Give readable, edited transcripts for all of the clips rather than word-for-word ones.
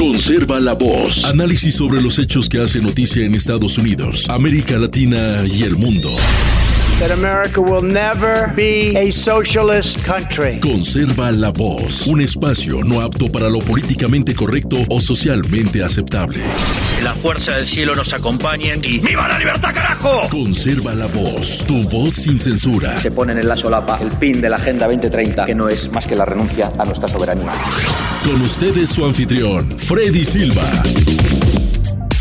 Conserva la voz. Análisis sobre los hechos que hacen noticia en Estados Unidos, América Latina y el mundo. That America will never be a socialist country. Conserva la voz. Un espacio no apto para lo políticamente correcto o socialmente aceptable. La fuerza del cielo nos acompañe y ¡viva la libertad, carajo! Conserva la voz. Tu voz sin censura. Se ponen en la solapa el pin de la Agenda 2030, que no es más que la renuncia a nuestra soberanía. Con ustedes su anfitrión, Freddy Silva.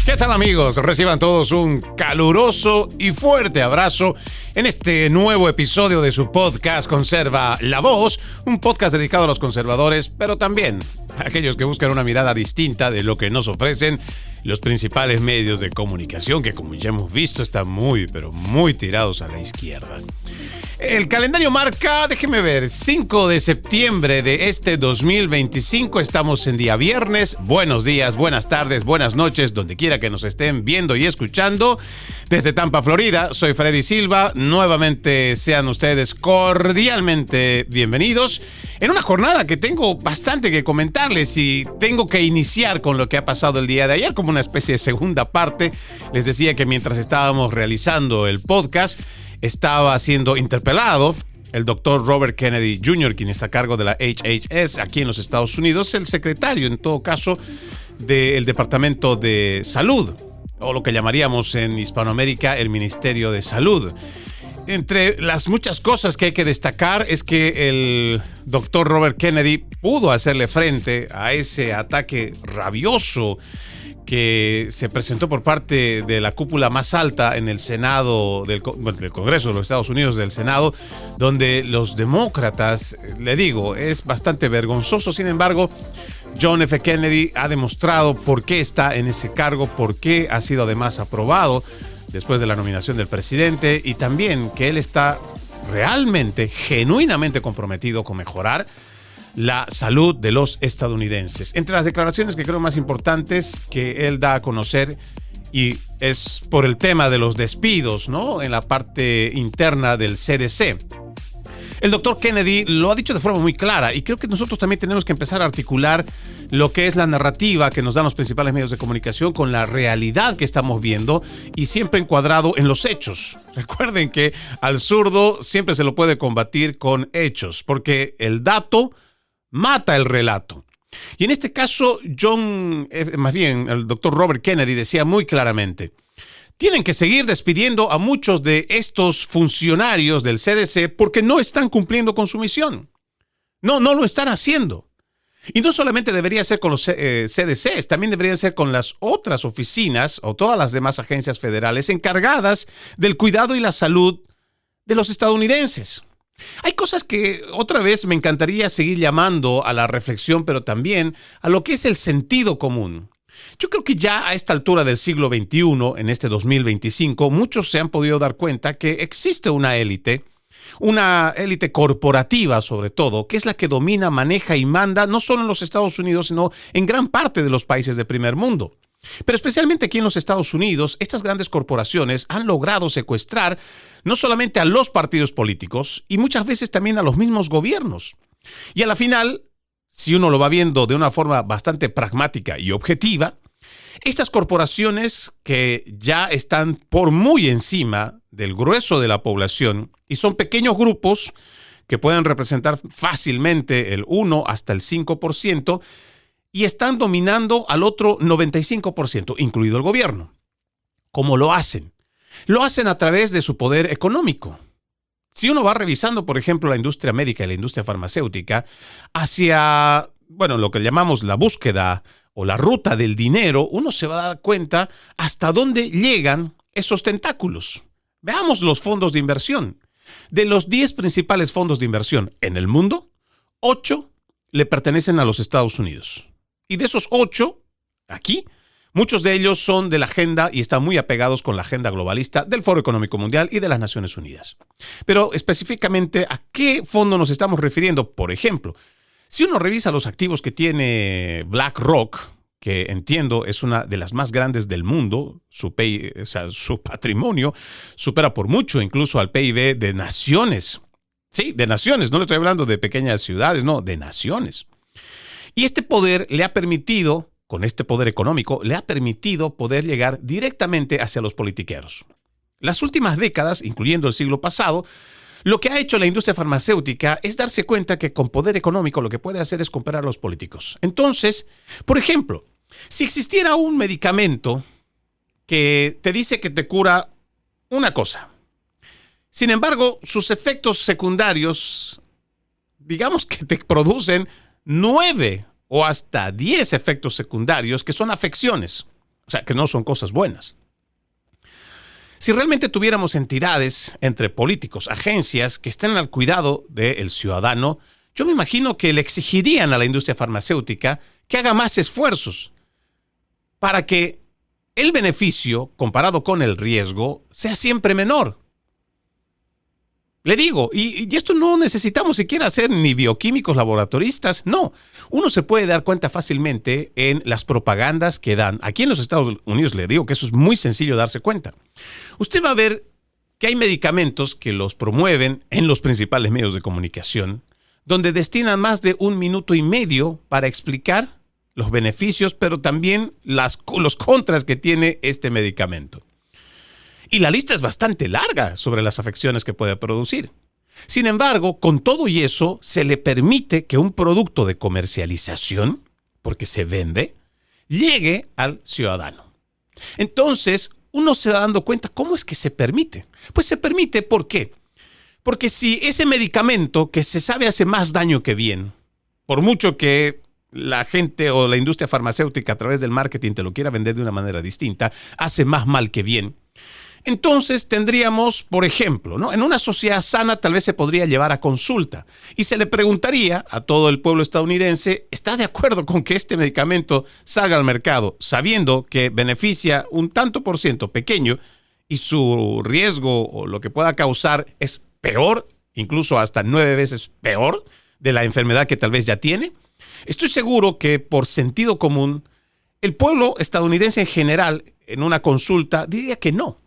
¿Qué tal, amigos? Reciban todos un caluroso y fuerte abrazo en este nuevo episodio de su podcast Conserva la Voz, un podcast dedicado a los conservadores, pero también a aquellos que buscan una mirada distinta de lo que nos ofrecen los principales medios de comunicación, que como ya hemos visto están muy, pero muy tirados a la izquierda. El calendario marca, déjeme ver, 5 de septiembre de este 2025. Estamos en día viernes. Buenos días, buenas tardes, buenas noches, donde quiera que nos estén viendo y escuchando. Desde Tampa, Florida, soy Freddy Silva. Nuevamente sean ustedes cordialmente bienvenidos en una jornada que tengo bastante que comentarles y tengo que iniciar con lo que ha pasado el día de ayer como una especie de segunda parte. Les decía que mientras estábamos realizando el podcast, estaba siendo interpelado el doctor Robert Kennedy Jr., quien está a cargo de la HHS aquí en los Estados Unidos, el secretario, en todo caso, del Departamento de Salud, o lo que llamaríamos en Hispanoamérica el Ministerio de Salud. Entre las muchas cosas que hay que destacar es que el doctor Robert Kennedy pudo hacerle frente a ese ataque rabioso que se presentó por parte de la cúpula más alta en el Senado del Congreso de los Estados Unidos, del Senado, donde los demócratas, le digo, es bastante vergonzoso. Sin embargo, John F. Kennedy ha demostrado por qué está en ese cargo, por qué ha sido además aprobado después de la nominación del presidente, y también que él está realmente, genuinamente comprometido con mejorar la salud de los estadounidenses. Entre las declaraciones que creo más importantes que él da a conocer, y es por el tema de los despidos, ¿no?, en la parte interna del CDC. El doctor Kennedy lo ha dicho de forma muy clara, y creo que nosotros también tenemos que empezar a articular lo que es la narrativa que nos dan los principales medios de comunicación con la realidad que estamos viendo, y siempre encuadrado en los hechos. Recuerden que al zurdo siempre se lo puede combatir con hechos, porque el dato mata el relato. Y en este caso, el doctor Robert Kennedy decía muy claramente: tienen que seguir despidiendo a muchos de estos funcionarios del CDC porque no están cumpliendo con su misión. No lo están haciendo. Y no solamente debería ser con los CDCs, también debería ser con las otras oficinas o todas las demás agencias federales encargadas del cuidado y la salud de los estadounidenses. Hay cosas que otra vez me encantaría seguir llamando a la reflexión, pero también a lo que es el sentido común. Yo creo que ya a esta altura del siglo XXI, en este 2025, muchos se han podido dar cuenta que existe una élite corporativa sobre todo, que es la que domina, maneja y manda no solo en los Estados Unidos, sino en gran parte de los países del primer mundo. Pero especialmente aquí en los Estados Unidos, estas grandes corporaciones han logrado secuestrar no solamente a los partidos políticos, y muchas veces también a los mismos gobiernos. Y a la final, si uno lo va viendo de una forma bastante pragmática y objetiva, estas corporaciones que ya están por muy encima del grueso de la población, y son pequeños grupos que pueden representar fácilmente el 1 hasta el 5%, y están dominando al otro 95%, incluido el gobierno. ¿Cómo lo hacen? Lo hacen a través de su poder económico. Si uno va revisando, por ejemplo, la industria médica y la industria farmacéutica hacia, lo que llamamos la búsqueda o la ruta del dinero, uno se va a dar cuenta hasta dónde llegan esos tentáculos. Veamos los fondos de inversión. De los 10 principales fondos de inversión en el mundo, 8 le pertenecen a los Estados Unidos. Y de esos 8, aquí, muchos de ellos son de la agenda y están muy apegados con la agenda globalista del Foro Económico Mundial y de las Naciones Unidas. Pero específicamente, ¿a qué fondo nos estamos refiriendo? Por ejemplo, si uno revisa los activos que tiene BlackRock, que entiendo es una de las más grandes del mundo, su patrimonio supera por mucho incluso al PIB de naciones. Sí, de naciones, no le estoy hablando de pequeñas ciudades, no, de naciones. Y este poder le ha permitido con este poder económico, le ha permitido poder llegar directamente hacia los politiqueros. Las últimas décadas, incluyendo el siglo pasado, lo que ha hecho la industria farmacéutica es darse cuenta que con poder económico lo que puede hacer es comprar a los políticos. Entonces, por ejemplo, si existiera un medicamento que te dice que te cura una cosa, sin embargo, sus efectos secundarios, digamos que te producen 9 o hasta 10 efectos secundarios que son afecciones, o sea, que no son cosas buenas. Si realmente tuviéramos entidades entre políticos, agencias que estén al cuidado del ciudadano, yo me imagino que le exigirían a la industria farmacéutica que haga más esfuerzos para que el beneficio comparado con el riesgo sea siempre menor. Le digo, y esto no necesitamos siquiera ser ni bioquímicos laboratoristas, no. Uno se puede dar cuenta fácilmente en las propagandas que dan. Aquí en los Estados Unidos le digo que eso es muy sencillo darse cuenta. Usted va a ver que hay medicamentos que los promueven en los principales medios de comunicación, donde destinan más de 1 minuto y medio para explicar los beneficios, pero también los contras que tiene este medicamento. Y la lista es bastante larga sobre las afecciones que puede producir. Sin embargo, con todo y eso, se le permite que un producto de comercialización, porque se vende, llegue al ciudadano. Entonces, uno se va dando cuenta cómo es que se permite. Pues se permite, ¿por qué? Porque si ese medicamento que se sabe hace más daño que bien, por mucho que la gente o la industria farmacéutica a través del marketing te lo quiera vender de una manera distinta, hace más mal que bien. Entonces tendríamos, por ejemplo, ¿no? En una sociedad sana tal vez se podría llevar a consulta y se le preguntaría a todo el pueblo estadounidense, ¿está de acuerdo con que este medicamento salga al mercado sabiendo que beneficia un tanto por ciento pequeño y su riesgo o lo que pueda causar es peor, incluso hasta 9 veces peor de la enfermedad que tal vez ya tiene? Estoy seguro que por sentido común, el pueblo estadounidense en general en una consulta diría que no.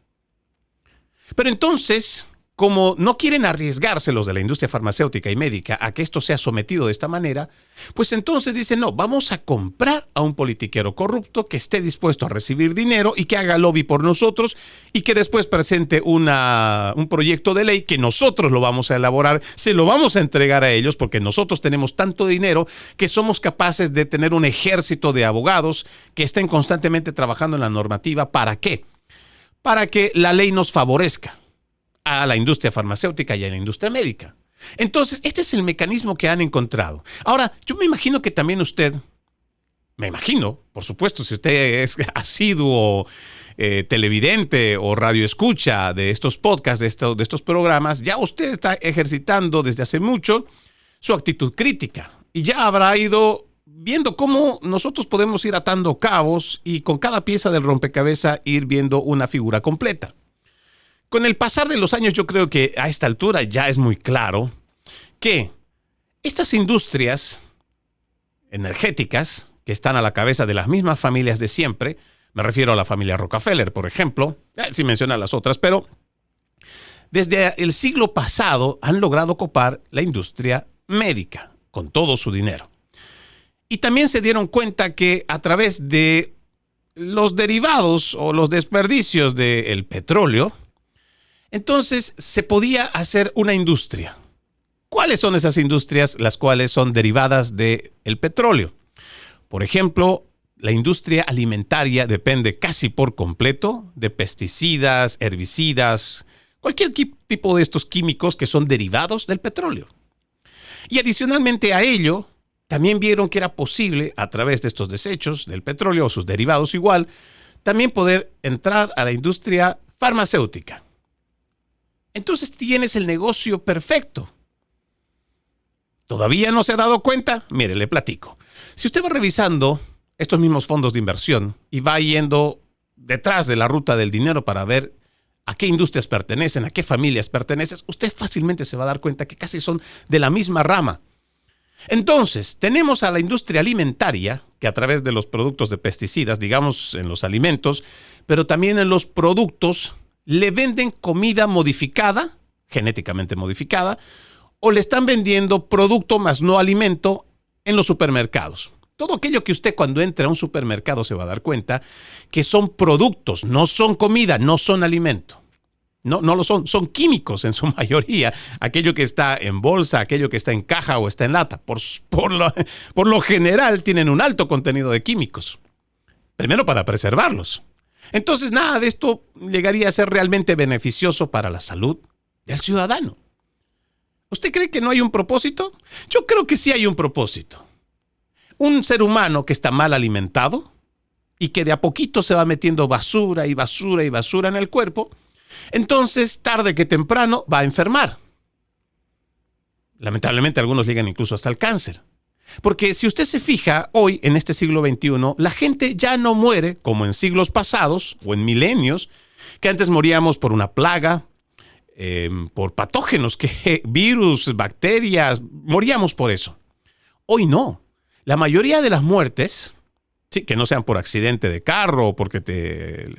Pero entonces, como no quieren arriesgarse los de la industria farmacéutica y médica a que esto sea sometido de esta manera, pues entonces dicen, no, vamos a comprar a un politiquero corrupto que esté dispuesto a recibir dinero y que haga lobby por nosotros y que después presente un proyecto de ley que nosotros lo vamos a elaborar, se lo vamos a entregar a ellos porque nosotros tenemos tanto dinero que somos capaces de tener un ejército de abogados que estén constantemente trabajando en la normativa. ¿Para qué? Para que la ley nos favorezca a la industria farmacéutica y a la industria médica. Entonces, este es el mecanismo que han encontrado. Ahora, yo me imagino que también usted, por supuesto, si usted es asiduo televidente o radioescucha de estos podcasts, de estos programas, ya usted está ejercitando desde hace mucho su actitud crítica y ya habrá ido viendo cómo nosotros podemos ir atando cabos y con cada pieza del rompecabezas ir viendo una figura completa. Con el pasar de los años yo creo que a esta altura ya es muy claro que estas industrias energéticas que están a la cabeza de las mismas familias de siempre, me refiero a la familia Rockefeller, por ejemplo, sin mencionar las otras, pero desde el siglo pasado han logrado copar la industria médica con todo su dinero. Y también se dieron cuenta que a través de los derivados o los desperdicios del petróleo, entonces se podía hacer una industria. ¿Cuáles son esas industrias las cuales son derivadas del petróleo? Por ejemplo, la industria alimentaria depende casi por completo de pesticidas, herbicidas, cualquier tipo de estos químicos que son derivados del petróleo. Y adicionalmente a ello, también vieron que era posible, a través de estos desechos del petróleo o sus derivados igual, también poder entrar a la industria farmacéutica. Entonces tienes el negocio perfecto. ¿Todavía no se ha dado cuenta? Mire, le platico. Si usted va revisando estos mismos fondos de inversión y va yendo detrás de la ruta del dinero para ver a qué industrias pertenecen, a qué familias pertenecen, usted fácilmente se va a dar cuenta que casi son de la misma rama. Entonces, tenemos a la industria alimentaria, que a través de los productos de pesticidas, digamos en los alimentos, pero también en los productos, le venden comida modificada, genéticamente modificada, o le están vendiendo producto más no alimento en los supermercados. Todo aquello que usted cuando entre a un supermercado se va a dar cuenta que son productos, no son comida, no son alimento. No lo son, son químicos en su mayoría. Aquello que está en bolsa, aquello que está en caja o está en lata. Por lo general tienen un alto contenido de químicos. Primero para preservarlos. Entonces nada de esto llegaría a ser realmente beneficioso para la salud del ciudadano. ¿Usted cree que no hay un propósito? Yo creo que sí hay un propósito. Un ser humano que está mal alimentado y que de a poquito se va metiendo basura y basura y basura en el cuerpo, entonces tarde que temprano va a enfermar. Lamentablemente algunos llegan incluso hasta el cáncer. Porque si usted se fija, hoy en este siglo XXI, la gente ya no muere como en siglos pasados o en milenios, que antes moríamos por una plaga, por patógenos, virus, bacterias, moríamos por eso. Hoy no. La mayoría de las muertes, sí, que no sean por accidente de carro o porque te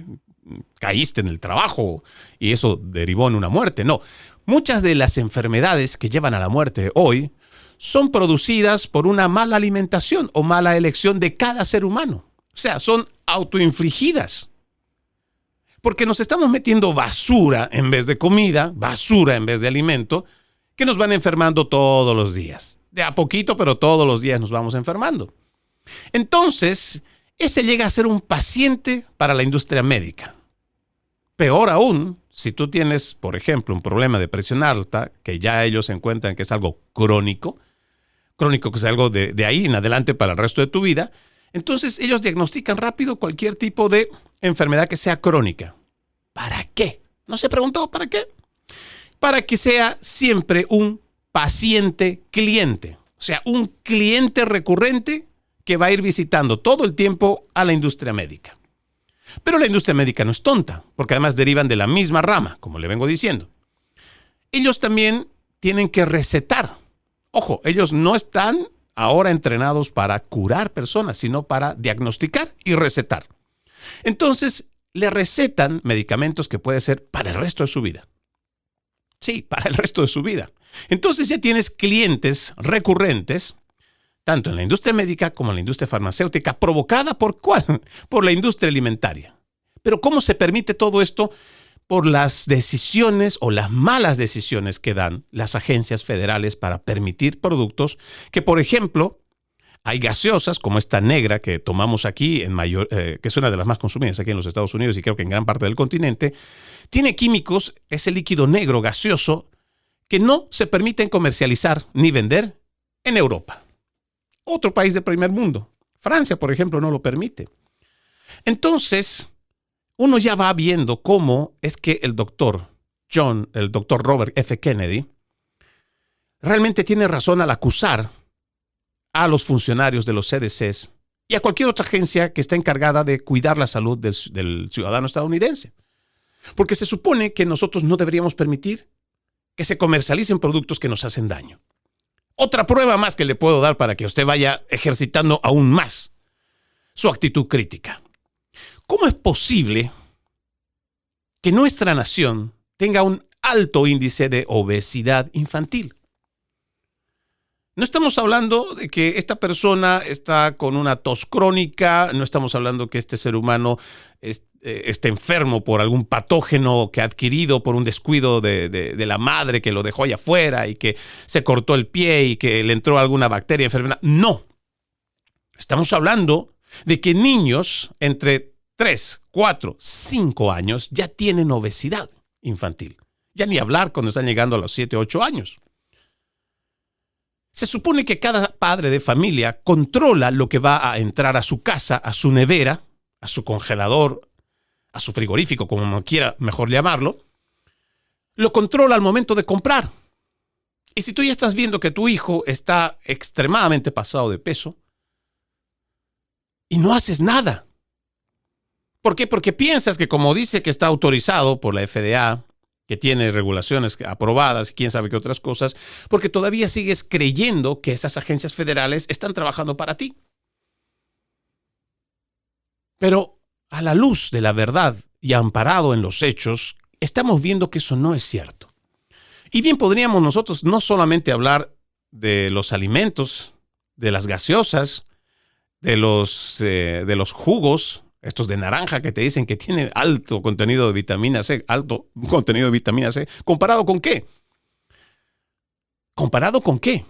caíste en el trabajo y eso derivó en una muerte, no. Muchas de las enfermedades que llevan a la muerte hoy son producidas por una mala alimentación o mala elección de cada ser humano. O sea, son autoinfligidas. Porque nos estamos metiendo basura en vez de comida, basura en vez de alimento, que nos van enfermando todos los días. De a poquito, pero todos los días nos vamos enfermando. Entonces, ese llega a ser un paciente para la industria médica. Peor aún, si tú tienes, por ejemplo, un problema de presión alta, que ya ellos encuentran que es algo crónico que es algo de ahí en adelante para el resto de tu vida, entonces ellos diagnostican rápido cualquier tipo de enfermedad que sea crónica. ¿Para qué? ¿No se preguntó para qué? Para que sea siempre un paciente-cliente. O sea, un cliente recurrente que va a ir visitando todo el tiempo a la industria médica. Pero la industria médica no es tonta, porque además derivan de la misma rama, como le vengo diciendo. Ellos también tienen que recetar. Ojo, ellos no están ahora entrenados para curar personas, sino para diagnosticar y recetar. Entonces, le recetan medicamentos que puede ser para el resto de su vida. Sí, para el resto de su vida. Entonces ya tienes clientes recurrentes, tanto en la industria médica como en la industria farmacéutica, provocada ¿por cuál? Por la industria alimentaria. Pero ¿cómo se permite todo esto? Por las decisiones o las malas decisiones que dan las agencias federales para permitir productos que, por ejemplo, hay gaseosas como esta negra que tomamos aquí, que es una de las más consumidas aquí en los Estados Unidos y creo que en gran parte del continente, tiene químicos, ese líquido negro gaseoso, que no se permiten comercializar ni vender en Europa. Otro país del primer mundo. Francia, por ejemplo, no lo permite. Entonces, uno ya va viendo cómo es que el doctor Robert F. Kennedy, realmente tiene razón al acusar a los funcionarios de los CDCs y a cualquier otra agencia que está encargada de cuidar la salud del ciudadano estadounidense. Porque se supone que nosotros no deberíamos permitir que se comercialicen productos que nos hacen daño. Otra prueba más que le puedo dar para que usted vaya ejercitando aún más su actitud crítica. ¿Cómo es posible que nuestra nación tenga un alto índice de obesidad infantil? No estamos hablando de que esta persona está con una tos crónica, no estamos hablando que este ser humano esté enfermo por algún patógeno que ha adquirido por un descuido de la madre que lo dejó allá afuera y que se cortó el pie y que le entró alguna bacteria enferma. No. Estamos hablando de que niños entre 3, 4, 5 años ya tienen obesidad infantil. Ya ni hablar cuando están llegando a los 7, 8 años. Se supone que cada padre de familia controla lo que va a entrar a su casa, a su nevera, a su congelador, a su frigorífico, como quiera mejor llamarlo. Lo controla al momento de comprar. Y si tú ya estás viendo que tu hijo está extremadamente pasado de peso y no haces nada. ¿Por qué? Porque piensas que como dice que está autorizado por la FDA, que tiene regulaciones aprobadas y quién sabe qué otras cosas, porque todavía sigues creyendo que esas agencias federales están trabajando para ti. Pero a la luz de la verdad y amparado en los hechos, estamos viendo que eso no es cierto. Y bien podríamos nosotros no solamente hablar de los alimentos, de las gaseosas, de los jugos, estos de naranja que te dicen que tienen alto contenido de vitamina C, ¿comparado con qué? ¿Comparado con qué?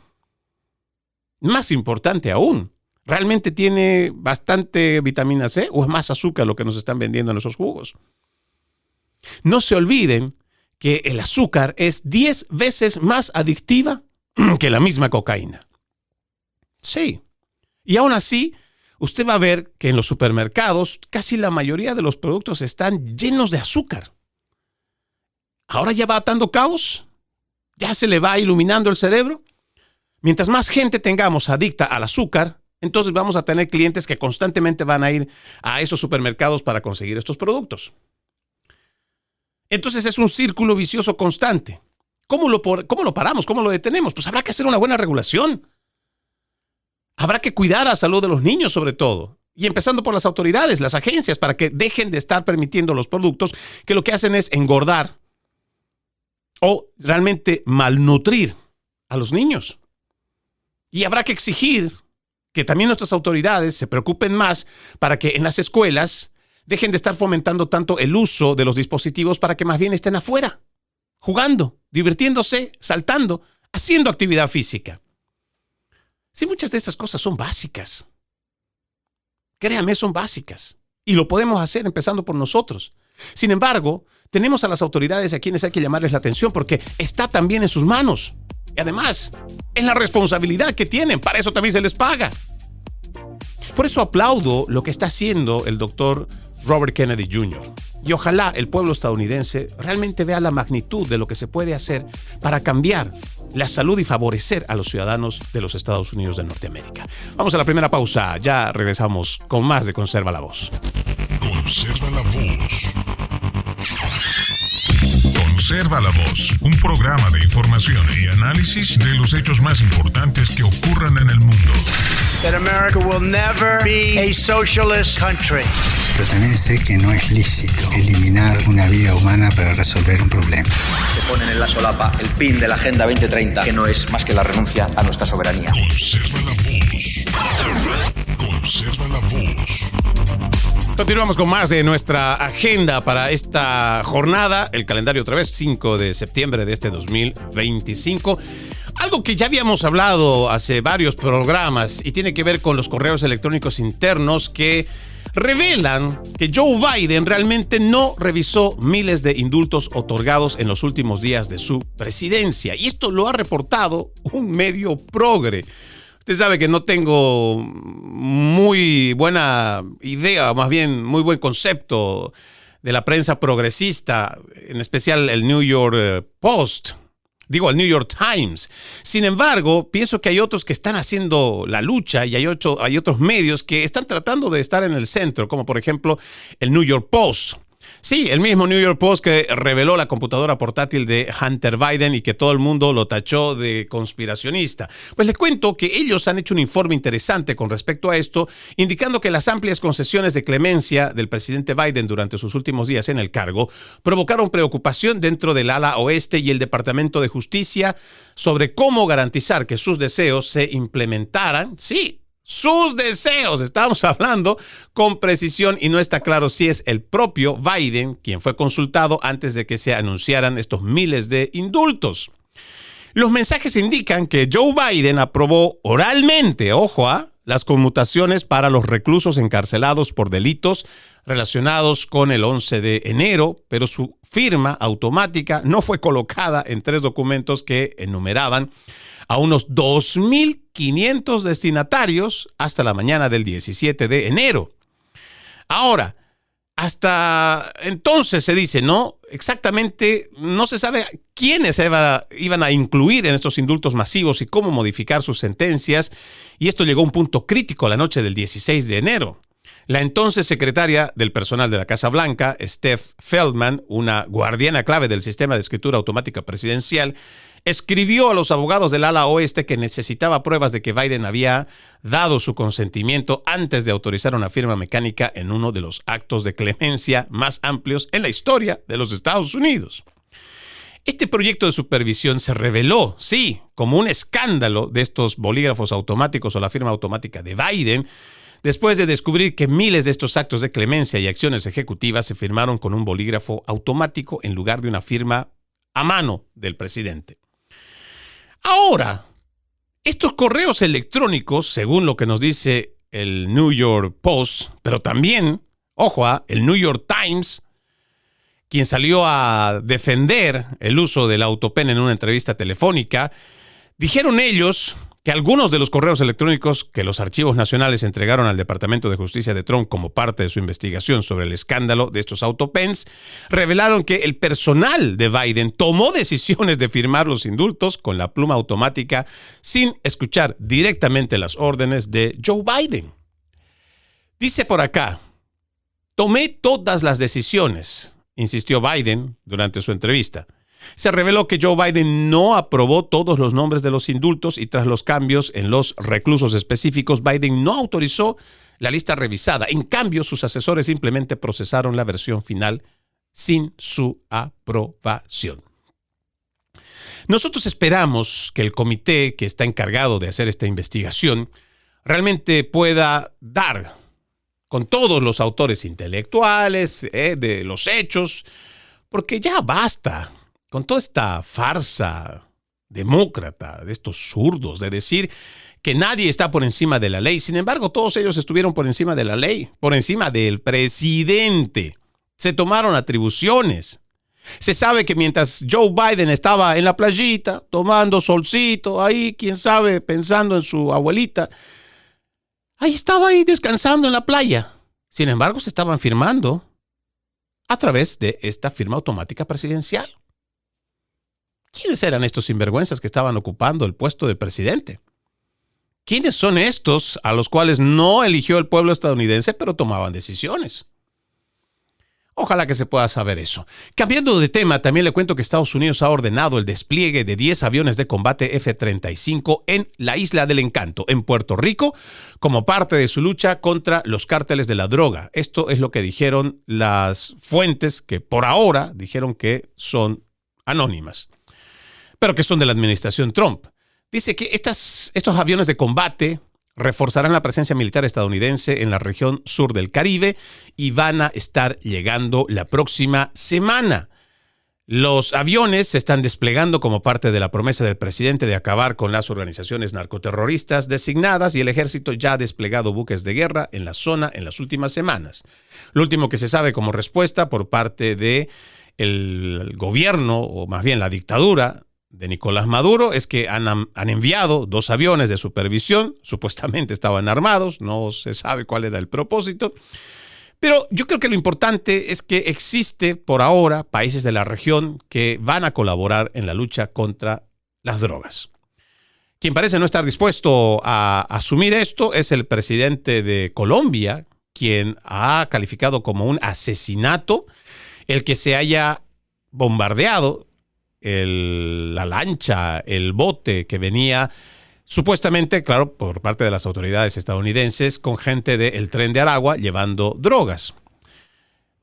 Más importante aún, ¿realmente tiene bastante vitamina C o es más azúcar lo que nos están vendiendo en esos jugos? No se olviden que el azúcar es 10 veces más adictiva que la misma cocaína. Sí. Y aún así, usted va a ver que en los supermercados casi la mayoría de los productos están llenos de azúcar. ¿Ahora ya va atando cabos? ¿Ya se le va iluminando el cerebro? Mientras más gente tengamos adicta al azúcar, entonces vamos a tener clientes que constantemente van a ir a esos supermercados para conseguir estos productos. Entonces es un círculo vicioso constante. ¿Cómo lo paramos? ¿Cómo lo detenemos? Pues habrá que hacer una buena regulación. Habrá que cuidar la salud de los niños sobre todo. Y empezando por las autoridades, las agencias, para que dejen de estar permitiendo los productos que lo que hacen es engordar o realmente malnutrir a los niños. Y habrá que exigir que también nuestras autoridades se preocupen más para que en las escuelas dejen de estar fomentando tanto el uso de los dispositivos para que más bien estén afuera, jugando, divirtiéndose, saltando, haciendo actividad física. Sí, muchas de estas cosas son básicas. Créame, son básicas. Y lo podemos hacer empezando por nosotros. Sin embargo, tenemos a las autoridades a quienes hay que llamarles la atención porque está también en sus manos. Y además, es la responsabilidad que tienen. Para eso también se les paga. Por eso aplaudo lo que está haciendo el doctor Robert Kennedy Jr. Y ojalá el pueblo estadounidense realmente vea la magnitud de lo que se puede hacer para cambiar la salud y favorecer a los ciudadanos de los Estados Unidos de Norteamérica. Vamos a la primera pausa. Ya regresamos con más de Conserva la Voz. Conserva la Voz. Conserva la Voz, un programa de información y análisis de los hechos más importantes que ocurran en el mundo. That America will never be a socialist country. Pero también sé que no es lícito eliminar una vida humana para resolver un problema. Se ponen en la solapa el pin de la Agenda 2030, que no es más que la renuncia a nuestra soberanía. Conserva la Voz. Conserva la Voz. Continuamos con más de nuestra agenda para esta jornada. El calendario otra vez, 5 de septiembre de este 2025. Algo que ya habíamos hablado hace varios programas y tiene que ver con los correos electrónicos internos que revelan que Joe Biden realmente no revisó miles de indultos otorgados en los últimos días de su presidencia. Y esto lo ha reportado un medio progre. Usted sabe que no tengo muy buena idea, más bien muy buen concepto de la prensa progresista, en especial el New York Post. Digo, el New York Times. Sin embargo, pienso que hay otros que están haciendo la lucha y hay otros medios que están tratando de estar en el centro, como por ejemplo el New York Post. Sí, el mismo New York Post que reveló la computadora portátil de Hunter Biden y que todo el mundo lo tachó de conspiracionista. Pues les cuento que ellos han hecho un informe interesante con respecto a esto, indicando que las amplias concesiones de clemencia del presidente Biden durante sus últimos días en el cargo provocaron preocupación dentro del ala oeste y el Departamento de Justicia sobre cómo garantizar que sus deseos se implementaran. Sí, sus deseos, estamos hablando con precisión y no está claro si es el propio Biden quien fue consultado antes de que se anunciaran estos miles de indultos. Los mensajes indican que Joe Biden aprobó oralmente, las conmutaciones para los reclusos encarcelados por delitos relacionados con el 11 de enero, pero su firma automática no fue colocada en 3 documentos que enumeraban a unos 2.500 destinatarios hasta la mañana del 17 de enero. Ahora, hasta entonces se dice, ¿no? Exactamente, no se sabe quiénes iban a incluir en estos indultos masivos y cómo modificar sus sentencias, y esto llegó a un punto crítico la noche del 16 de enero. La entonces secretaria del personal de la Casa Blanca, Steph Feldman, una guardiana clave del sistema de escritura automática presidencial, escribió a los abogados del ala oeste que necesitaba pruebas de que Biden había dado su consentimiento antes de autorizar una firma mecánica en uno de los actos de clemencia más amplios en la historia de los Estados Unidos. Este proyecto de supervisión se reveló, sí, como un escándalo de estos bolígrafos automáticos o la firma automática de Biden, después de descubrir que miles de estos actos de clemencia y acciones ejecutivas se firmaron con un bolígrafo automático en lugar de una firma a mano del presidente. Ahora, estos correos electrónicos, según lo que nos dice el New York Post, pero también, ojo, el New York Times, quien salió a defender el uso del autopen en una entrevista telefónica, dijeron ellos que algunos de los correos electrónicos que los archivos nacionales entregaron al Departamento de Justicia de Trump como parte de su investigación sobre el escándalo de estos autopens revelaron que el personal de Biden tomó decisiones de firmar los indultos con la pluma automática sin escuchar directamente las órdenes de Joe Biden. Dice por acá, tomé todas las decisiones, insistió Biden durante su entrevista. Se reveló que Joe Biden no aprobó todos los nombres de los indultos y tras los cambios en los reclusos específicos, Biden no autorizó la lista revisada. En cambio, sus asesores simplemente procesaron la versión final sin su aprobación. Nosotros esperamos que el comité que está encargado de hacer esta investigación realmente pueda dar con todos los autores intelectuales de los hechos, porque ya basta con toda esta farsa demócrata de estos zurdos de decir que nadie está por encima de la ley. Sin embargo, todos ellos estuvieron por encima de la ley, por encima del presidente. Se tomaron atribuciones. Se sabe que mientras Joe Biden estaba en la playita, tomando solcito, ahí, quién sabe, pensando en su abuelita, ahí estaba ahí descansando en la playa. Sin embargo, se estaban firmando a través de esta firma automática presidencial. ¿Quiénes eran estos sinvergüenzas que estaban ocupando el puesto del presidente? ¿Quiénes son estos a los cuales no eligió el pueblo estadounidense, pero tomaban decisiones? Ojalá que se pueda saber eso. Cambiando de tema, también le cuento que Estados Unidos ha ordenado el despliegue de 10 aviones de combate F-35 en la Isla del Encanto, en Puerto Rico, como parte de su lucha contra los cárteles de la droga. Esto es lo que dijeron las fuentes que por ahora dijeron que son anónimas, pero que son de la administración Trump. Dice que estos aviones de combate reforzarán la presencia militar estadounidense en la región sur del Caribe y van a estar llegando la próxima semana. Los aviones se están desplegando como parte de la promesa del presidente de acabar con las organizaciones narcoterroristas designadas y el ejército ya ha desplegado buques de guerra en la zona en las últimas semanas. Lo último que se sabe como respuesta por parte del gobierno, o más bien la dictadura, de Nicolás Maduro es que han enviado 2 aviones de supervisión, supuestamente estaban armados, no se sabe cuál era el propósito, pero yo creo que lo importante es que existe por ahora países de la región que van a colaborar en la lucha contra las drogas. Quien parece no estar dispuesto a asumir esto es el presidente de Colombia, quien ha calificado como un asesinato el que se haya bombardeado la lancha, el bote que venía supuestamente, claro, por parte de las autoridades estadounidenses con gente del Tren de Aragua llevando drogas.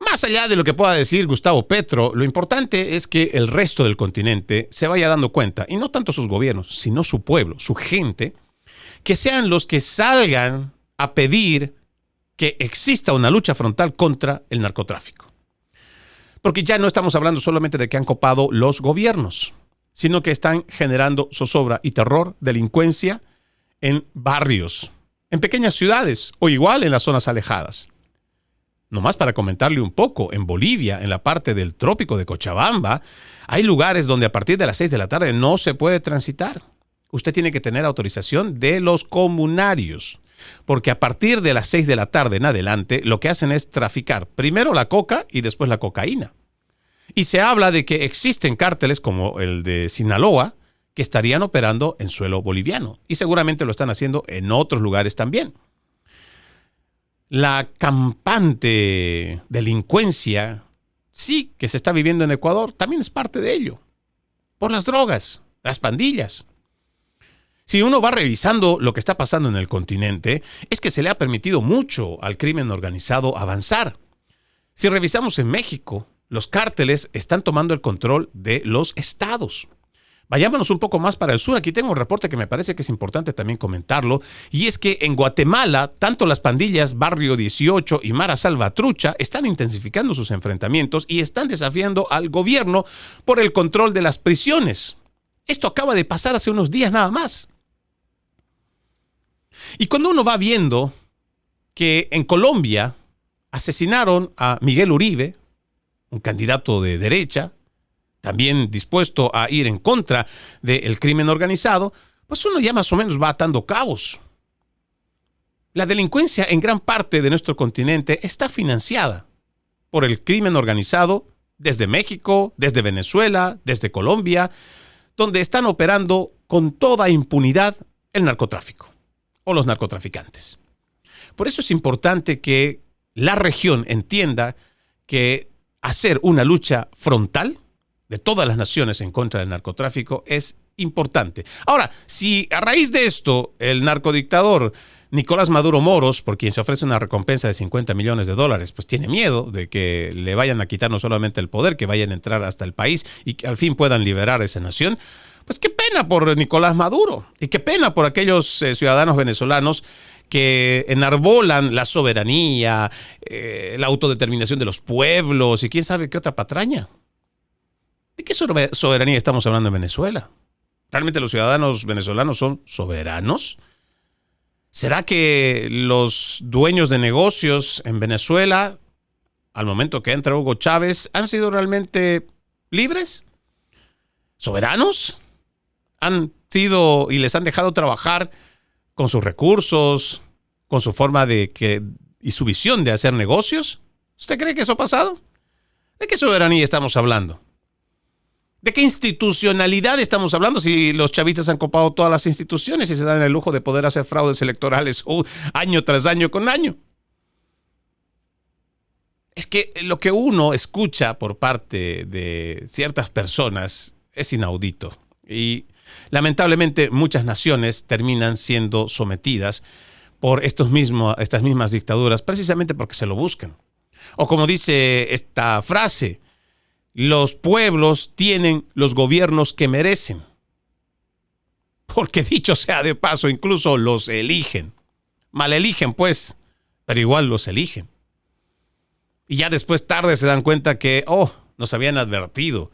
Más allá de lo que pueda decir Gustavo Petro, lo importante es que el resto del continente se vaya dando cuenta, y no tanto sus gobiernos, sino su pueblo, su gente, que sean los que salgan a pedir que exista una lucha frontal contra el narcotráfico. Porque ya no estamos hablando solamente de que han copado los gobiernos, sino que están generando zozobra y terror, delincuencia en barrios, en pequeñas ciudades o igual en las zonas alejadas. Nomás para comentarle un poco, en Bolivia, en la parte del trópico de Cochabamba, hay lugares donde a partir de las 6 de la tarde no se puede transitar. Usted tiene que tener autorización de los comunarios, porque a partir de las 6 de la tarde en adelante lo que hacen es traficar primero la coca y después la cocaína. Y se habla de que existen cárteles como el de Sinaloa que estarían operando en suelo boliviano y seguramente lo están haciendo en otros lugares también. La campante delincuencia, sí, que se está viviendo en Ecuador, también es parte de ello, por las drogas, las pandillas. Si uno va revisando lo que está pasando en el continente, es que se le ha permitido mucho al crimen organizado avanzar. Si revisamos en México, los cárteles están tomando el control de los estados. Vayámonos un poco más para el sur. Aquí tengo un reporte que me parece que es importante también comentarlo. Y es que en Guatemala, tanto las pandillas Barrio 18 y Mara Salvatrucha están intensificando sus enfrentamientos y están desafiando al gobierno por el control de las prisiones. Esto acaba de pasar hace unos días nada más. Y cuando uno va viendo que en Colombia asesinaron a Miguel Uribe, un candidato de derecha, también dispuesto a ir en contra del crimen organizado, pues uno ya más o menos va atando cabos. La delincuencia en gran parte de nuestro continente está financiada por el crimen organizado desde México, desde Venezuela, desde Colombia, donde están operando con toda impunidad el narcotráfico o los narcotraficantes. Por eso es importante que la región entienda que hacer una lucha frontal de todas las naciones en contra del narcotráfico es importante. Ahora, si a raíz de esto el narcodictador Nicolás Maduro Moros, por quien se ofrece una recompensa de $50 millones, pues tiene miedo de que le vayan a quitar no solamente el poder, que vayan a entrar hasta el país y que al fin puedan liberar a esa nación, pues qué pena por Nicolás Maduro y qué pena por aquellos ciudadanos venezolanos que enarbolan la soberanía, la autodeterminación de los pueblos y quién sabe qué otra patraña. ¿De qué soberanía estamos hablando en Venezuela? ¿Realmente los ciudadanos venezolanos son soberanos? ¿Será que los dueños de negocios en Venezuela, al momento que entra Hugo Chávez, han sido realmente libres? ¿Soberanos? ¿Han sido y les han dejado trabajar con sus recursos, con su forma y su visión de hacer negocios? ¿Usted cree que eso ha pasado? ¿De qué soberanía estamos hablando? ¿De qué institucionalidad estamos hablando si los chavistas han copado todas las instituciones y se dan el lujo de poder hacer fraudes electorales año tras año con año? Es que lo que uno escucha por parte de ciertas personas es inaudito. Y lamentablemente muchas naciones terminan siendo sometidas por estas mismas dictaduras precisamente porque se lo buscan. O como dice esta frase, los pueblos tienen los gobiernos que merecen. Porque dicho sea de paso, incluso los eligen. Mal eligen, pues, pero igual los eligen. Y ya después tarde se dan cuenta que, nos habían advertido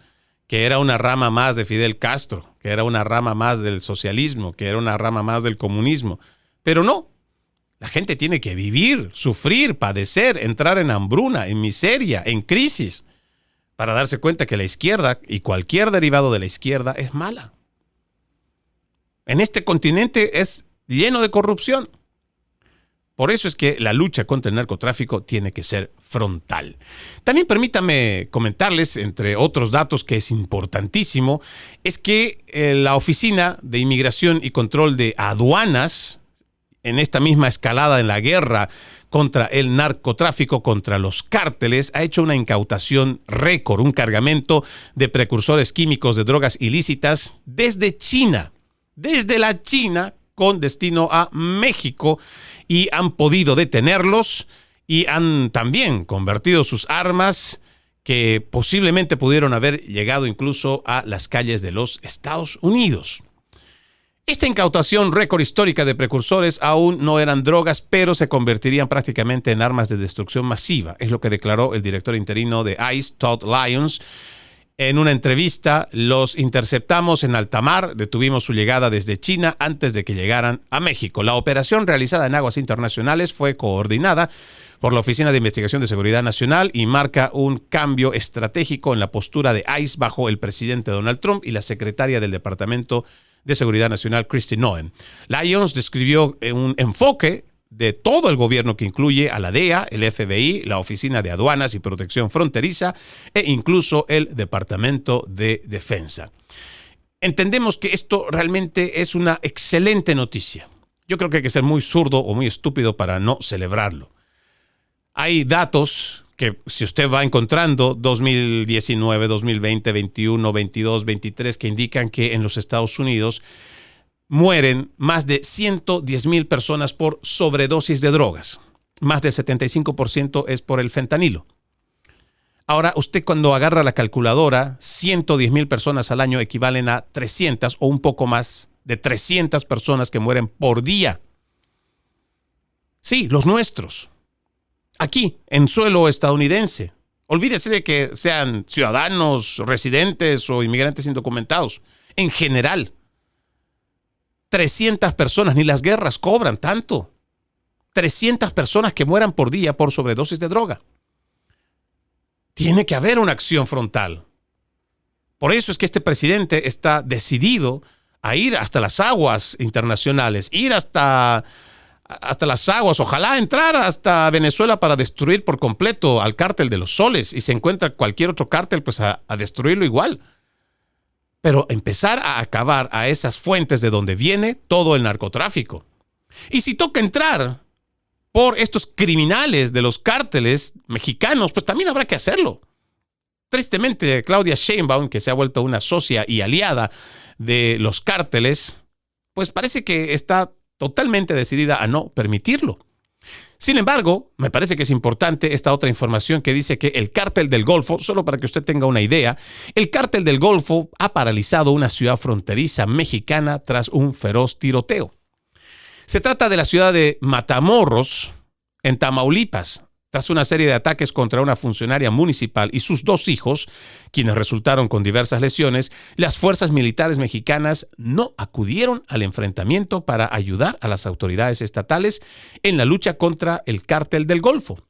que era una rama más de Fidel Castro, que era una rama más del socialismo, que era una rama más del comunismo. Pero no. La gente tiene que vivir, sufrir, padecer, entrar en hambruna, en miseria, en crisis, para darse cuenta que la izquierda y cualquier derivado de la izquierda es mala. En este continente es lleno de corrupción. Por eso es que la lucha contra el narcotráfico tiene que ser frontal. También permítame comentarles, entre otros datos que es importantísimo, es que la Oficina de Inmigración y Control de Aduanas, en esta misma escalada en la guerra contra el narcotráfico, contra los cárteles, ha hecho una incautación récord, un cargamento de precursores químicos de drogas ilícitas desde China, desde la China, con destino a México, y han podido detenerlos y han también convertido sus armas que posiblemente pudieron haber llegado incluso a las calles de los Estados Unidos. Esta incautación récord histórica de precursores aún no eran drogas, pero se convertirían prácticamente en armas de destrucción masiva. Es lo que declaró el director interino de ICE, Todd Lyons. En una entrevista, los interceptamos en alta mar, detuvimos su llegada desde China antes de que llegaran a México. La operación realizada en aguas internacionales fue coordinada por la Oficina de Investigación de Seguridad Nacional y marca un cambio estratégico en la postura de ICE bajo el presidente Donald Trump y la secretaria del Departamento de Seguridad Nacional, Kristi Noem. Lyons describió un enfoque de todo el gobierno que incluye a la DEA, el FBI, la Oficina de Aduanas y Protección Fronteriza e incluso el Departamento de Defensa. Entendemos que esto realmente es una excelente noticia. Yo creo que hay que ser muy zurdo o muy estúpido para no celebrarlo. Hay datos que si usted va encontrando 2019, 2020, 21, 22, 23 que indican que en los Estados Unidos mueren más de 110,000 personas por sobredosis de drogas. Más del 75% es por el fentanilo. Ahora, usted cuando agarra la calculadora, 110,000 personas al año equivalen a 300 o un poco más de 300 personas que mueren por día. Sí, los nuestros. Aquí, en suelo estadounidense. Olvídese de que sean ciudadanos, residentes o inmigrantes indocumentados. En general, 300 personas, ni las guerras cobran tanto. 300 personas que mueran por día por sobredosis de droga. Tiene que haber una acción frontal. Por eso es que este presidente está decidido a ir hasta las aguas internacionales, ir hasta las aguas, ojalá entrar hasta Venezuela para destruir por completo al cártel de los soles, y se encuentra cualquier otro cártel, pues a destruirlo igual. Pero empezar a acabar a esas fuentes de donde viene todo el narcotráfico. Y si toca entrar por estos criminales de los cárteles mexicanos, pues también habrá que hacerlo. Tristemente, Claudia Sheinbaum, que se ha vuelto una socia y aliada de los cárteles, pues parece que está totalmente decidida a no permitirlo. Sin embargo, me parece que es importante esta otra información que dice que el cártel del Golfo, solo para que usted tenga una idea, el cártel del Golfo ha paralizado una ciudad fronteriza mexicana tras un feroz tiroteo. Se trata de la ciudad de Matamoros, en Tamaulipas. Tras una serie de ataques contra una funcionaria municipal y sus 2 hijos, quienes resultaron con diversas lesiones, las fuerzas militares mexicanas no acudieron al enfrentamiento para ayudar a las autoridades estatales en la lucha contra el cártel del Golfo.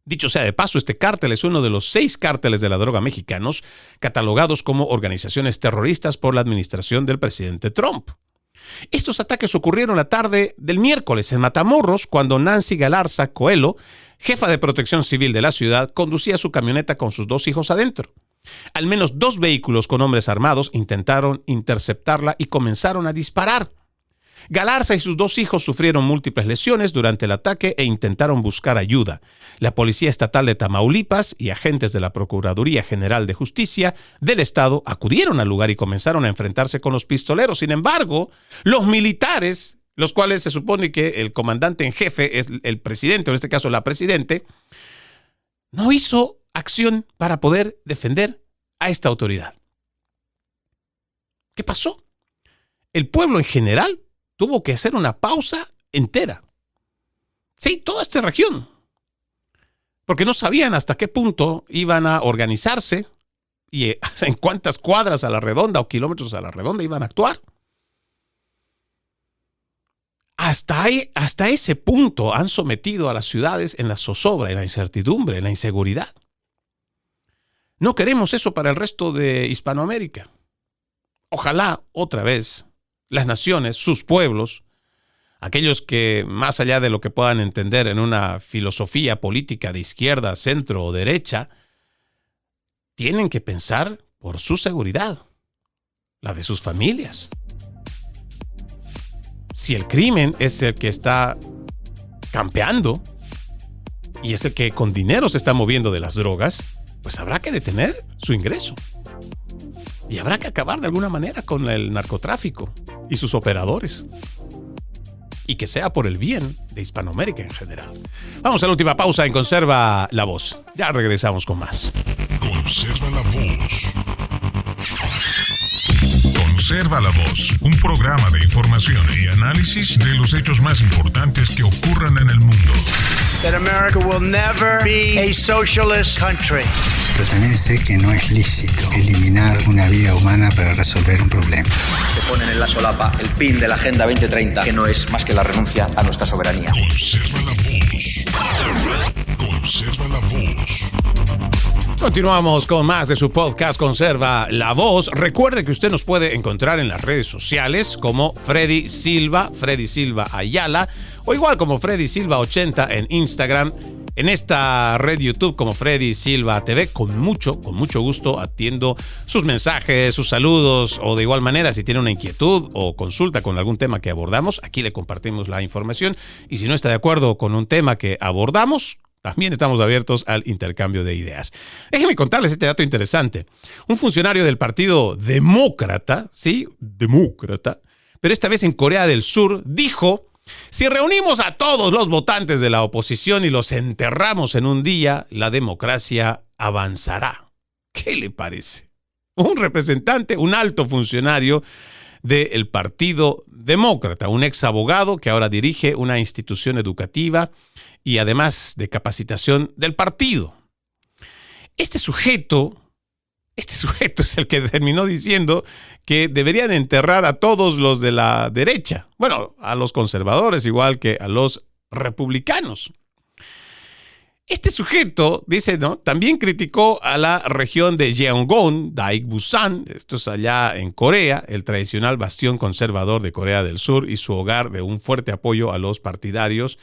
Dicho sea de paso, este cártel es uno de los 6 cárteles de la droga mexicanos catalogados como organizaciones terroristas por la administración del presidente Trump. Estos ataques ocurrieron la tarde del miércoles en Matamoros, cuando Nancy Galarza Coelho, jefa de protección civil de la ciudad, conducía su camioneta con sus 2 hijos adentro. Al menos 2 vehículos con hombres armados intentaron interceptarla y comenzaron a disparar. Galarza y sus 2 hijos sufrieron múltiples lesiones durante el ataque e intentaron buscar ayuda. La Policía Estatal de Tamaulipas y agentes de la Procuraduría General de Justicia del Estado acudieron al lugar y comenzaron a enfrentarse con los pistoleros. Sin embargo, los militares, los cuales se supone que el comandante en jefe es el presidente, o en este caso la presidente, no hizo acción para poder defender a esta autoridad. ¿Qué pasó? El pueblo en general tuvo que hacer una pausa entera. Sí, toda esta región. Porque no sabían hasta qué punto iban a organizarse y en cuántas cuadras a la redonda o kilómetros a la redonda iban a actuar. Hasta ese punto han sometido a las ciudades en la zozobra, en la incertidumbre, en la inseguridad. No queremos eso para el resto de Hispanoamérica. Ojalá otra vez las naciones, sus pueblos, aquellos que más allá de lo que puedan entender en una filosofía política de izquierda, centro o derecha, tienen que pensar por su seguridad, la de sus familias. Si el crimen es el que está campeando y es el que con dinero se está moviendo de las drogas, pues habrá que detener su ingreso. Y habrá que acabar de alguna manera con el narcotráfico y sus operadores. Y que sea por el bien de Hispanoamérica en general. Vamos a la última pausa en Conserva la Voz. Ya regresamos con más. Conserva la Voz. Conserva la Voz, un programa de información y análisis de los hechos más importantes que ocurran en el mundo. That America will never be a socialist country. Pero también sé que no es lícito eliminar una vida humana para resolver un problema. Se ponen en la solapa el PIN de la Agenda 2030, que no es más que la renuncia a nuestra soberanía. Conserva la Voz. Conserva la Voz. Continuamos con más de su podcast Conserva la Voz. Recuerde que usted nos puede encontrar en las redes sociales como Freddy Silva Ayala, o igual como Freddy Silva 80 en Instagram. En esta red YouTube como Freddy Silva TV, con mucho gusto atiendo sus mensajes, sus saludos, o de igual manera si tiene una inquietud o consulta con algún tema que abordamos, aquí le compartimos la información. Y si no está de acuerdo con un tema que abordamos, también estamos abiertos al intercambio de ideas. Déjenme contarles este dato interesante. Un funcionario del Partido Demócrata, ¿sí? Demócrata, pero esta vez en Corea del Sur, dijo Si reunimos a todos los votantes de la oposición y los enterramos en un día, la democracia avanzará. ¿Qué le parece? Un representante, un alto funcionario del Partido Demócrata, un ex abogado que ahora dirige una institución educativa y además de capacitación del partido. Este sujeto es el que terminó diciendo que deberían enterrar a todos los de la derecha. Bueno, a los conservadores igual que a los republicanos. Este sujeto, dice, ¿no? También criticó a la región de Yeongon, Daegu-san, esto es allá en Corea, el tradicional bastión conservador de Corea del Sur y su hogar de un fuerte apoyo a los partidarios,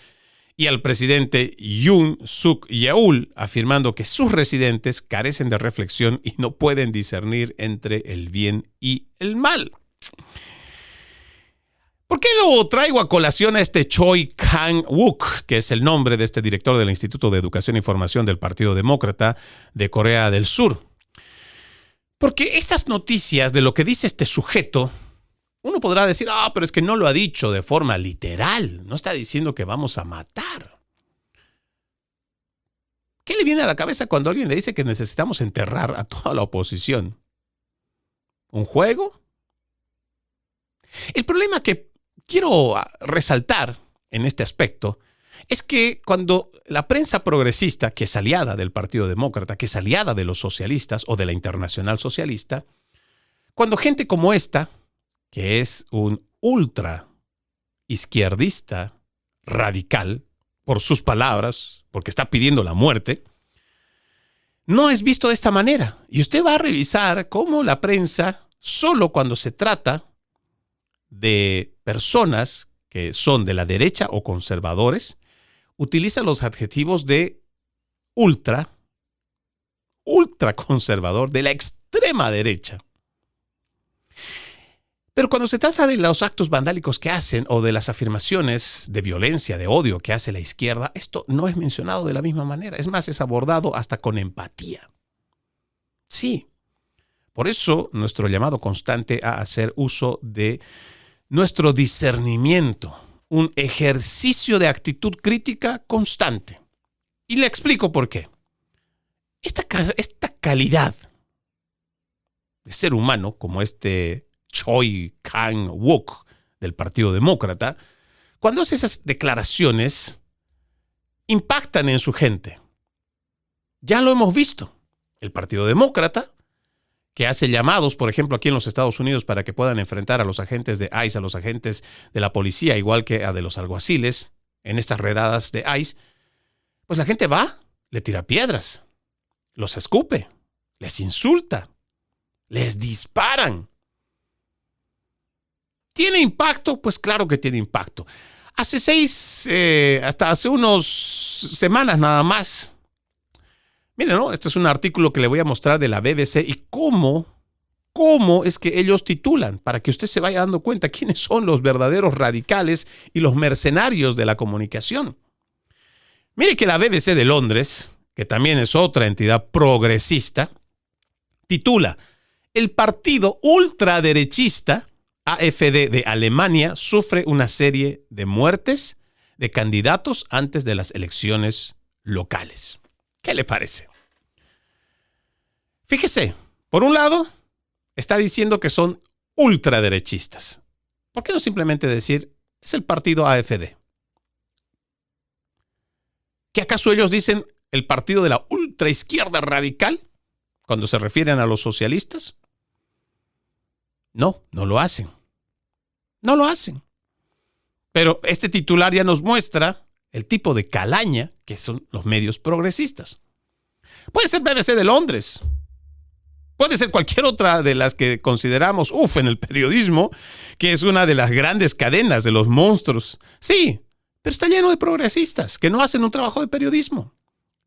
y al presidente Yoon Suk Yeol, afirmando que sus residentes carecen de reflexión y no pueden discernir entre el bien y el mal. ¿Por qué lo traigo a colación a este Choi Kang-wook, que es el nombre de este director del Instituto de Educación e Formación del Partido Demócrata de Corea del Sur? Porque estas noticias de lo que dice este sujeto, uno podrá decir, pero es que no lo ha dicho de forma literal, no está diciendo que vamos a matar. ¿Qué le viene a la cabeza cuando alguien le dice que necesitamos enterrar a toda la oposición? ¿Un juego? El problema que quiero resaltar en este aspecto es que cuando la prensa progresista, que es aliada del Partido Demócrata, que es aliada de los socialistas o de la Internacional Socialista, cuando gente como esta, que es un ultra izquierdista radical, por sus palabras, porque está pidiendo la muerte, no es visto de esta manera. Y usted va a revisar cómo la prensa, solo cuando se trata de personas que son de la derecha o conservadores, utiliza los adjetivos de ultra conservador, de la extrema derecha. Pero cuando se trata de los actos vandálicos que hacen o de las afirmaciones de violencia, de odio que hace la izquierda, esto no es mencionado de la misma manera. Es más, es abordado hasta con empatía. Sí. Por eso, nuestro llamado constante a hacer uso de nuestro discernimiento, un ejercicio de actitud crítica constante. Y le explico por qué. Esta calidad de ser humano, como este Choi Kang-wook del Partido Demócrata, cuando hace esas declaraciones, impactan en su gente. Ya lo hemos visto. El Partido Demócrata, que hace llamados, por ejemplo, aquí en los Estados Unidos para que puedan enfrentar a los agentes de ICE, a los agentes de la policía, igual que a de los alguaciles, en estas redadas de ICE, pues la gente va, le tira piedras, los escupe, les insulta, les disparan. ¿Tiene impacto? Pues claro que tiene impacto. Hasta hace unas semanas nada más, miren, ¿no? Este es un artículo que le voy a mostrar de la BBC y cómo es que ellos titulan, para que usted se vaya dando cuenta quiénes son los verdaderos radicales y los mercenarios de la comunicación. Mire que la BBC de Londres, que también es otra entidad progresista, titula: el partido ultraderechista AfD de Alemania sufre una serie de muertes de candidatos antes de las elecciones locales. ¿Qué le parece? Fíjese, por un lado, está diciendo que son ultraderechistas. ¿Por qué no simplemente decir, es el partido AfD? ¿Qué acaso ellos dicen el partido de la ultraizquierda radical cuando se refieren a los socialistas? No, no lo hacen. No lo hacen. Pero este titular ya nos muestra el tipo de calaña que son los medios progresistas. Puede ser BBC de Londres. Puede ser cualquier otra de las que consideramos, en el periodismo, que es una de las grandes cadenas de los monstruos. Sí, pero está lleno de progresistas que no hacen un trabajo de periodismo.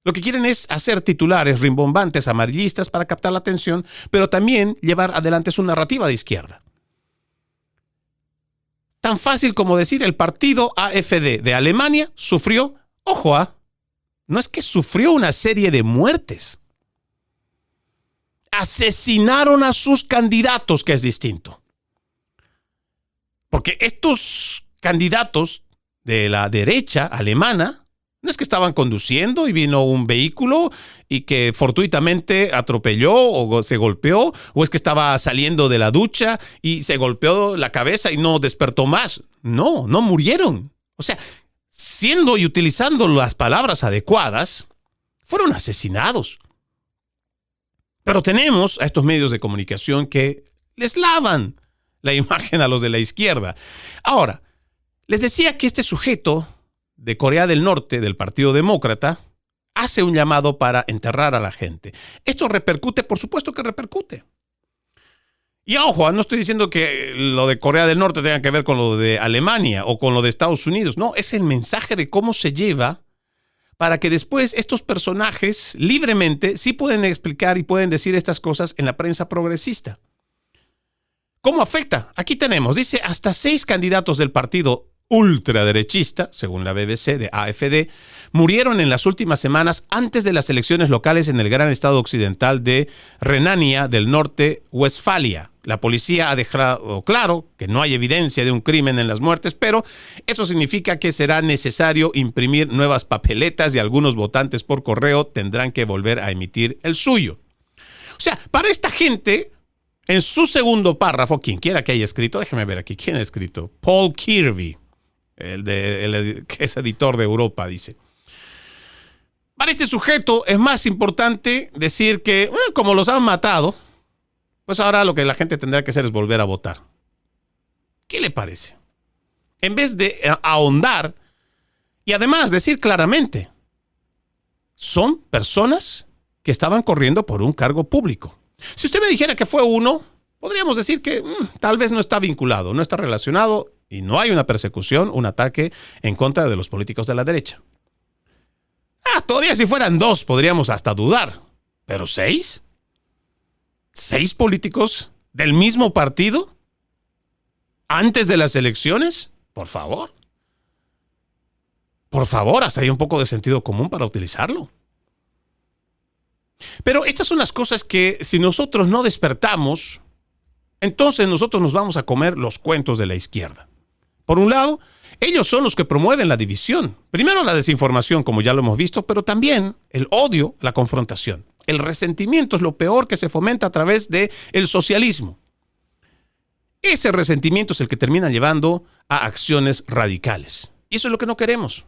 Lo que quieren es hacer titulares rimbombantes, amarillistas para captar la atención, pero también llevar adelante su narrativa de izquierda. Tan fácil como decir el partido AfD de Alemania sufrió, no es que sufrió una serie de muertes. Asesinaron a sus candidatos, que es distinto. Porque estos candidatos de la derecha alemana. No es que estaban conduciendo y vino un vehículo y que fortuitamente atropelló o se golpeó, o es que estaba saliendo de la ducha y se golpeó la cabeza y no despertó más. No murieron. O sea, siendo y utilizando las palabras adecuadas, fueron asesinados. Pero tenemos a estos medios de comunicación que les lavan la imagen a los de la izquierda. Ahora, les decía que este sujeto de Corea del Norte, del Partido Demócrata, hace un llamado para enterrar a la gente. ¿Esto repercute? Por supuesto que repercute. Y ojo, no estoy diciendo que lo de Corea del Norte tenga que ver con lo de Alemania o con lo de Estados Unidos. No, es el mensaje de cómo se lleva para que después estos personajes libremente sí pueden explicar y pueden decir estas cosas en la prensa progresista. ¿Cómo afecta? Aquí tenemos, dice, hasta 6 candidatos del partido ultraderechista, según la BBC de AfD, murieron en las últimas semanas antes de las elecciones locales en el gran estado occidental de Renania del Norte-Westfalia. La policía ha dejado claro que no hay evidencia de un crimen en las muertes, pero eso significa que será necesario imprimir nuevas papeletas y algunos votantes por correo tendrán que volver a emitir el suyo. O sea, para esta gente, en su segundo párrafo, quien quiera que haya escrito, déjeme ver aquí, ¿quién ha escrito? Paul Kirby, que es editor de Europa, dice. Para este sujeto es más importante decir que, como los han matado, pues ahora lo que la gente tendrá que hacer es volver a votar. ¿Qué le parece? En vez de ahondar y además decir claramente, son personas que estaban corriendo por un cargo público. Si usted me dijera que fue uno, podríamos decir que tal vez no está vinculado, no está relacionado y no hay una persecución, un ataque en contra de los políticos de la derecha. Todavía si fueran 2 podríamos hasta dudar, pero 6. ¿6 políticos del mismo partido antes de las elecciones? Por favor. Por favor, hasta hay un poco de sentido común para utilizarlo. Pero estas son las cosas que si nosotros no despertamos, entonces nosotros nos vamos a comer los cuentos de la izquierda. Por un lado, ellos son los que promueven la división. Primero la desinformación, como ya lo hemos visto, pero también el odio, la confrontación. El resentimiento es lo peor que se fomenta a través del socialismo. Ese resentimiento es el que termina llevando a acciones radicales. Y eso es lo que no queremos.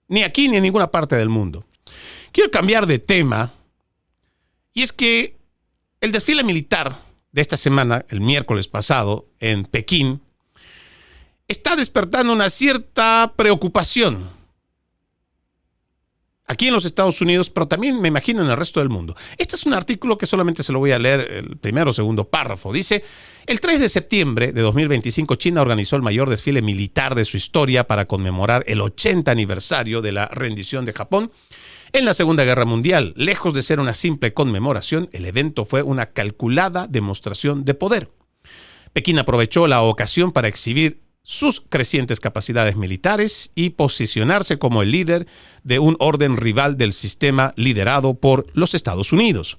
Ni aquí ni en ninguna parte del mundo. Quiero cambiar de tema. Y es que el desfile militar de esta semana, el miércoles pasado, en Pekín, está despertando una cierta preocupación. Aquí en los Estados Unidos, pero también me imagino en el resto del mundo. Este es un artículo que solamente se lo voy a leer el primero o segundo párrafo. Dice, el 3 de septiembre de 2025, China organizó el mayor desfile militar de su historia para conmemorar el 80 aniversario de la rendición de Japón en la Segunda Guerra Mundial. Lejos de ser una simple conmemoración, el evento fue una calculada demostración de poder. Pekín aprovechó la ocasión para exhibir sus crecientes capacidades militares y posicionarse como el líder de un orden rival del sistema liderado por los Estados Unidos.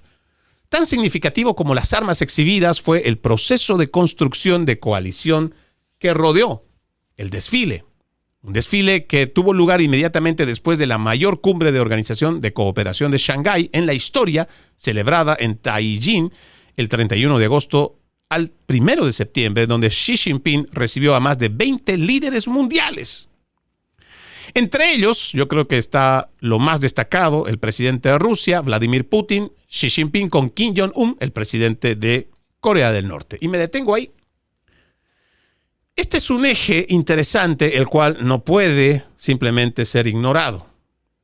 Tan significativo como las armas exhibidas fue el proceso de construcción de coalición que rodeó el desfile. Un desfile que tuvo lugar inmediatamente después de la mayor cumbre de Organización de Cooperación de Shanghái en la historia, celebrada en Tianjin el 31 de agosto al 1 de septiembre, donde Xi Jinping recibió a más de 20 líderes mundiales. Entre ellos, yo creo que está lo más destacado, el presidente de Rusia, Vladimir Putin, Xi Jinping con Kim Jong-un, el presidente de Corea del Norte. Y me detengo ahí. Este es un eje interesante, el cual no puede simplemente ser ignorado.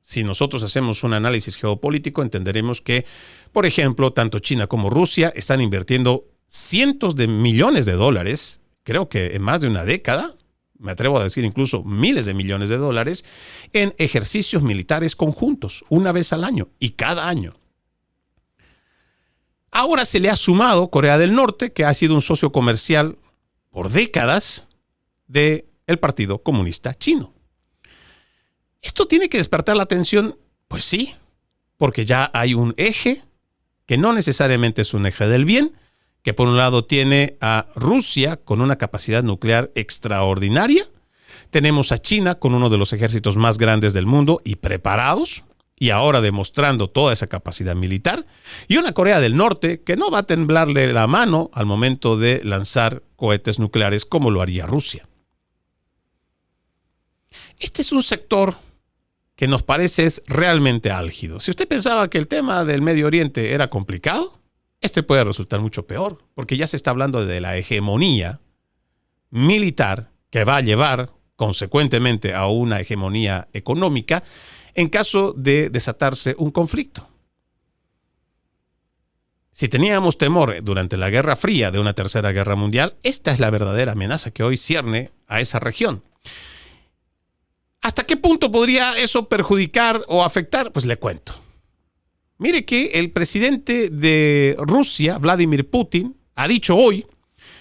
Si nosotros hacemos un análisis geopolítico, entenderemos que, por ejemplo, tanto China como Rusia están invirtiendo cientos de millones de dólares, creo que en más de una década, me atrevo a decir incluso miles de millones de dólares, en ejercicios militares conjuntos, una vez al año y cada año. Ahora se le ha sumado Corea del Norte, que ha sido un socio comercial por décadas del Partido Comunista Chino. ¿Esto tiene que despertar la atención? Pues sí, porque ya hay un eje que no necesariamente es un eje del bien, que por un lado tiene a Rusia con una capacidad nuclear extraordinaria, Tenemos a China con uno de los ejércitos más grandes del mundo y preparados, y ahora demostrando toda esa capacidad militar, y una Corea del Norte que no va a temblarle la mano al momento de lanzar cohetes nucleares como lo haría Rusia. Este es un sector que nos parece es realmente álgido. Si usted pensaba que el tema del Medio Oriente era complicado, este puede resultar mucho peor, porque ya se está hablando de la hegemonía militar que va a llevar consecuentemente a una hegemonía económica en caso de desatarse un conflicto. Si teníamos temor durante la Guerra Fría de una tercera guerra mundial, esta es la verdadera amenaza que hoy cierne a esa región. ¿Hasta qué punto podría eso perjudicar o afectar? Pues le cuento. Mire que el presidente de Rusia, Vladimir Putin, ha dicho hoy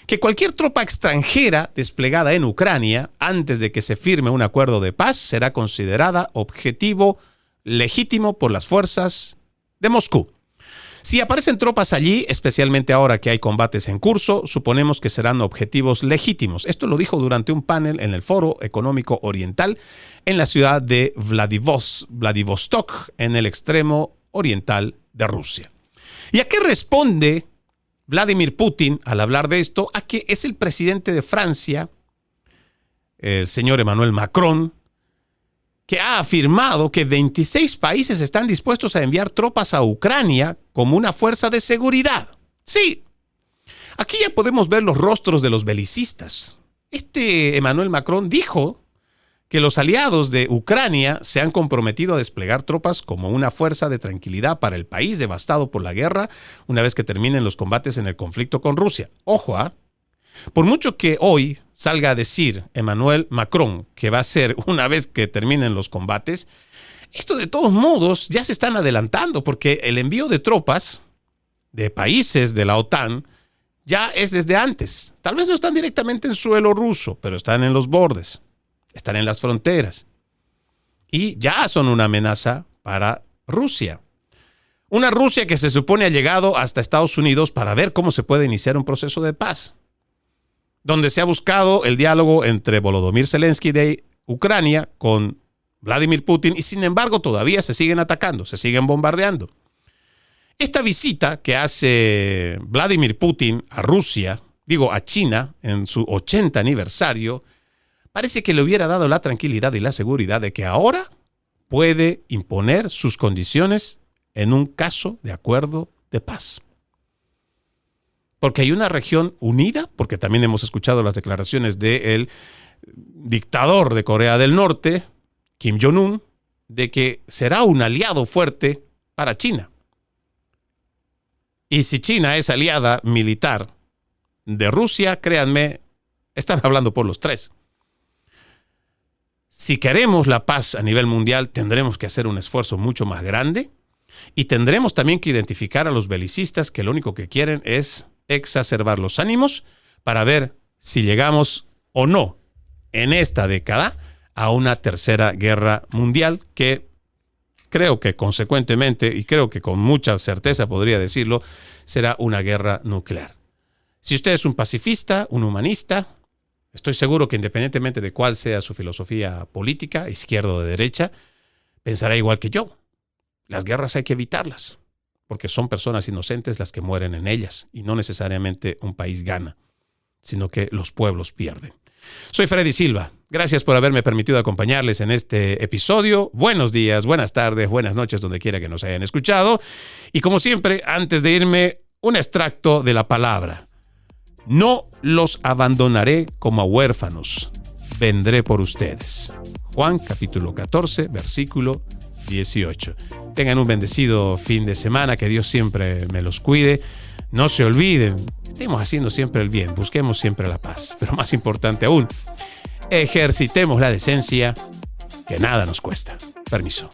que cualquier tropa extranjera desplegada en Ucrania antes de que se firme un acuerdo de paz será considerada objetivo legítimo por las fuerzas de Moscú. Si aparecen tropas allí, especialmente ahora que hay combates en curso, suponemos que serán objetivos legítimos. Esto lo dijo durante un panel en el Foro Económico Oriental en la ciudad de Vladivostok, en el extremo oriental de Rusia. ¿Y a qué responde Vladimir Putin al hablar de esto? A que es el presidente de Francia, el señor Emmanuel Macron, que ha afirmado que 26 países están dispuestos a enviar tropas a Ucrania como una fuerza de seguridad. Sí, aquí ya podemos ver los rostros de los belicistas. Este Emmanuel Macron dijo que los aliados de Ucrania se han comprometido a desplegar tropas como una fuerza de tranquilidad para el país devastado por la guerra una vez que terminen los combates en el conflicto con Rusia. Ojo, por mucho que hoy salga a decir Emmanuel Macron que va a ser una vez que terminen los combates, esto de todos modos ya se están adelantando porque el envío de tropas de países de la OTAN ya es desde antes. Tal vez no están directamente en suelo ruso, pero están en los bordes, están en las fronteras y ya son una amenaza para Rusia. Una Rusia que se supone ha llegado hasta Estados Unidos para ver cómo se puede iniciar un proceso de paz, donde se ha buscado el diálogo entre Volodymyr Zelensky de Ucrania con Vladimir Putin y sin embargo todavía se siguen atacando, se siguen bombardeando. Esta visita que hace Vladimir Putin a Rusia, a China, en su 80 aniversario, parece que le hubiera dado la tranquilidad y la seguridad de que ahora puede imponer sus condiciones en un caso de acuerdo de paz. Porque hay una región unida, porque también hemos escuchado las declaraciones del dictador de Corea del Norte, Kim Jong-un, de que será un aliado fuerte para China. Y si China es aliada militar de Rusia, créanme, están hablando por los tres. Si queremos la paz a nivel mundial, tendremos que hacer un esfuerzo mucho más grande y tendremos también que identificar a los belicistas que lo único que quieren es exacerbar los ánimos para ver si llegamos o no en esta década a una tercera guerra mundial que creo que consecuentemente, y creo que con mucha certeza podría decirlo, será una guerra nuclear. Si usted es un pacifista, un humanista, estoy seguro que independientemente de cuál sea su filosofía política, izquierda o de derecha, pensará igual que yo. Las guerras hay que evitarlas, porque son personas inocentes las que mueren en ellas, y no necesariamente un país gana, sino que los pueblos pierden. Soy Freddy Silva. Gracias por haberme permitido acompañarles en este episodio. Buenos días, buenas tardes, buenas noches, donde quiera que nos hayan escuchado. Y como siempre, antes de irme, un extracto de la palabra. No los abandonaré como a huérfanos, vendré por ustedes. Juan capítulo 14, versículo 18. Tengan un bendecido fin de semana, que Dios siempre me los cuide. No se olviden, estemos haciendo siempre el bien, busquemos siempre la paz. Pero más importante aún, ejercitemos la decencia, que nada nos cuesta. Permiso.